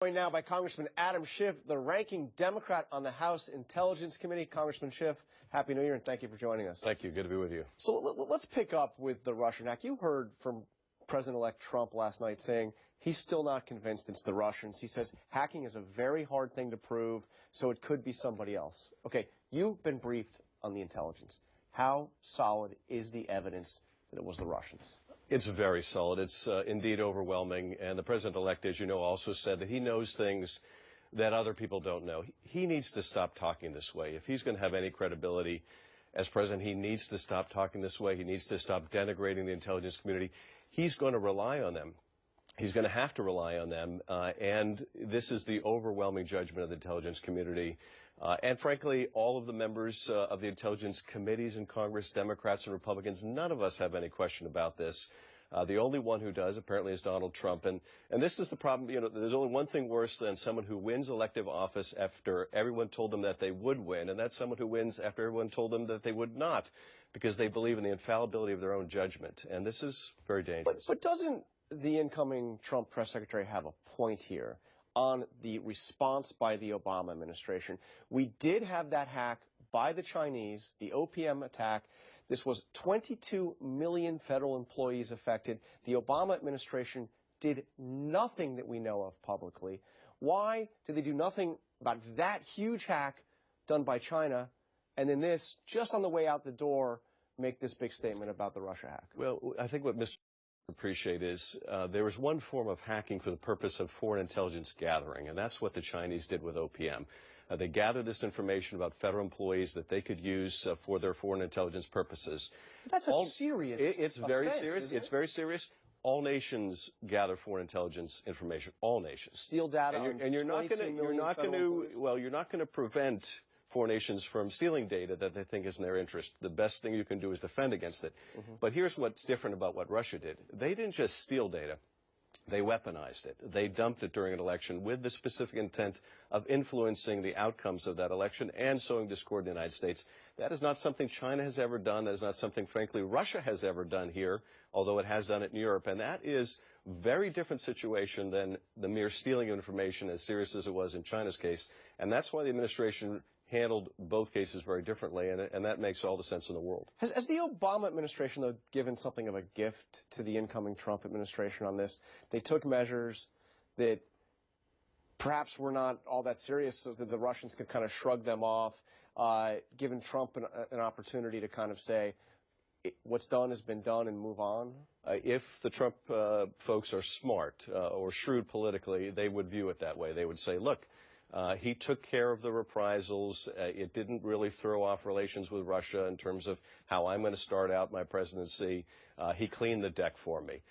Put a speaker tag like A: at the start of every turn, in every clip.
A: Joined now by Congressman Adam Schiff, the ranking Democrat on the House Intelligence Committee. Congressman Schiff, Happy New Year, and thank you for joining us.
B: Thank you. Good to be with you.
A: So let's pick up with the Russian hack. You heard from President-elect Trump last night saying he's still not convinced it's the Russians. He says hacking is a very hard thing to prove, so it could be somebody else. Okay, you've been briefed on the intelligence. How solid is the evidence that it was the Russians?
B: It's very solid. It's indeed overwhelming. And the president-elect, as you know, also said that he knows things that other people don't know. He needs to stop talking this way. If he's going to have any credibility as president, he needs to stop talking this way. He needs to stop denigrating the intelligence community. He's going to rely on them. He's going to have to rely on them. And this is the overwhelming judgment of the intelligence community. And frankly, all of the members of the intelligence committees in Congress, Democrats and Republicans, none of us have any question about this. The only one who does, apparently, is Donald Trump. And this is the problem. You know, there's only one thing worse than someone who wins elective office after everyone told them that they would win, and that's someone who wins after everyone told them that they would not, because they believe in the infallibility of their own judgment. And this is very dangerous.
A: But doesn't the incoming Trump press secretary have a point here on the response by the Obama administration? We did have that hack by the Chinese, the OPM attack. This was 22 million federal employees affected. The Obama administration did nothing that we know of publicly. Why did they do nothing about that huge hack done by China, and then this, just on the way out the door, make this big statement about the Russia hack?
B: Well, I think what Mr. appreciate is there was one form of hacking for the purpose of foreign intelligence gathering, and that's what the Chinese did with OPM. They gathered this information about federal employees that they could use for their foreign intelligence purposes.
A: That's a serious
B: It's very
A: offense,
B: serious.
A: isn't it?
B: It's very serious. All nations gather foreign intelligence information. All nations
A: Steal data,
B: and you're not going to prevent foreign nations from stealing data that they think is in their interest. The best thing you can do is defend against it. But here's what's different about what Russia did. They didn't just steal data. They weaponized it. They dumped it during an election with the specific intent of influencing the outcomes of that election and sowing discord in the United States. That is not something China has ever done. That is not something, frankly, Russia has ever done here, although it has done it in Europe. And that is a very different situation than the mere stealing of information, as serious as it was in China's case. And that's why the administration handled both cases very differently, and that makes all the sense in the world.
A: Has the Obama administration, though, given something of a gift to the incoming Trump administration on this? They took measures that perhaps were not all that serious so that the Russians could kind of shrug them off, giving Trump an opportunity to kind of say, what's done has been done and move on?
B: If the Trump folks are smart or shrewd politically, they would view it that way. They would say, look, he took care of the reprisals. It didn't really throw off relations with Russia in terms of how I'm going to start out my presidency. He cleaned the deck for me.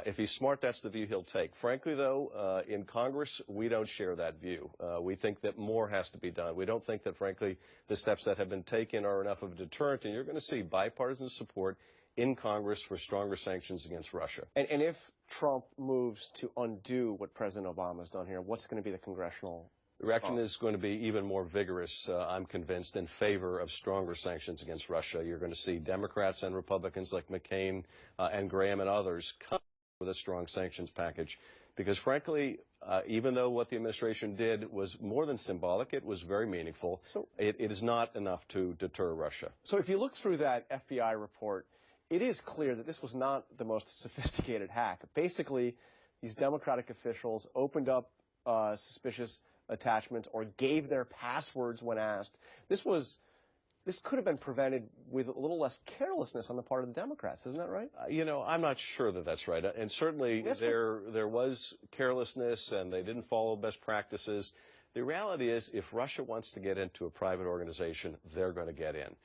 B: If he's smart, that's the view he'll take. Frankly, though, in Congress, we don't share that view. We think that more has to be done. We don't think that, frankly, the steps that have been taken are enough of a deterrent, and you're going to see bipartisan support in Congress for stronger sanctions against Russia.
A: And if Trump moves to undo what President Obama has done here, what's going to be the congressional
B: The reaction is going to be even more vigorous, I'm convinced, in favor of stronger sanctions against Russia. You're going to see Democrats and Republicans like McCain and Graham and others come with a strong sanctions package. Because, frankly, even though what the administration did was more than symbolic, it was very meaningful. So it is not enough to deter Russia.
A: So if you look through that FBI report, it is clear that this was not the most sophisticated hack. Basically, these Democratic officials opened up suspicious attachments or gave their passwords when asked. This could have been prevented with a little less carelessness on the part of the Democrats, isn't that right?
B: You know, I'm not sure that that's right. And certainly there was carelessness and they didn't follow best practices. The reality is if Russia wants to get into a private organization, they're going to get in.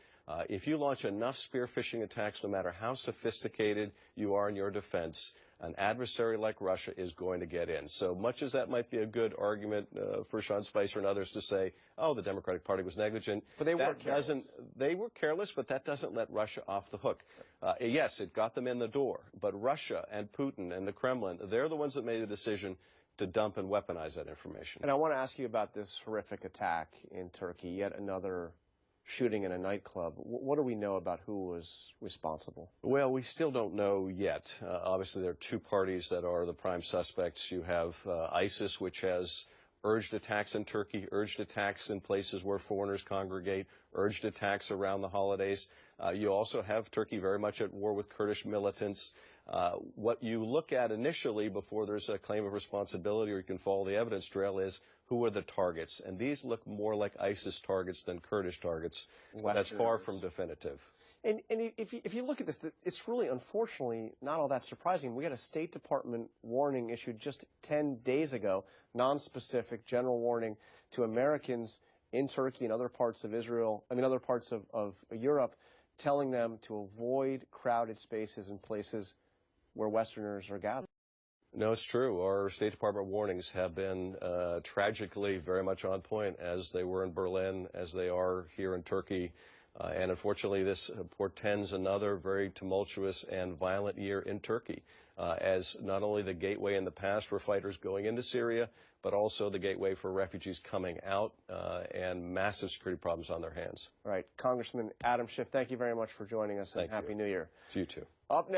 B: If you launch enough spear phishing attacks, no matter how sophisticated you are in your defense, an adversary like Russia is going to get in. So much as that might be a good argument for Sean Spicer and others to say, oh, the Democratic Party was negligent.
A: But they were careless.
B: They were careless, but that doesn't let Russia off the hook. Yes, it got them in the door. But Russia and Putin and the Kremlin, they're the ones that made the decision to dump and weaponize that information.
A: And I want to ask you about this horrific attack in Turkey, yet another shooting in a nightclub. What do we know about who was responsible?
B: Well, we still don't know yet. Obviously, there are two parties that are the prime suspects. You have ISIS, which has urged attacks in Turkey, urged attacks in places where foreigners congregate, urged attacks around the holidays. You also have Turkey very much at war with Kurdish militants. What you look at initially before there's a claim of responsibility or you can follow the evidence trail is who are the targets. And these look more like ISIS targets than Kurdish targets. That's far from definitive.
A: And if you look at this, it's really, unfortunately, not all that surprising. We had a State Department warning issued just 10 days ago, non-specific, general warning to Americans in Turkey and other parts of Israel, other parts of Europe, telling them to avoid crowded spaces and places where Westerners are gathered.
B: No, it's true. Our State Department warnings have been tragically very much on point, as they were in Berlin, as they are here in Turkey. And unfortunately, this portends another very tumultuous and violent year in Turkey, as not only the gateway in the past for fighters going into Syria, but also the gateway for refugees coming out and massive security problems on their hands.
A: Right. Congressman Adam Schiff, thank you very much for joining us, and Happy New Year.
B: To you too.
A: Up next.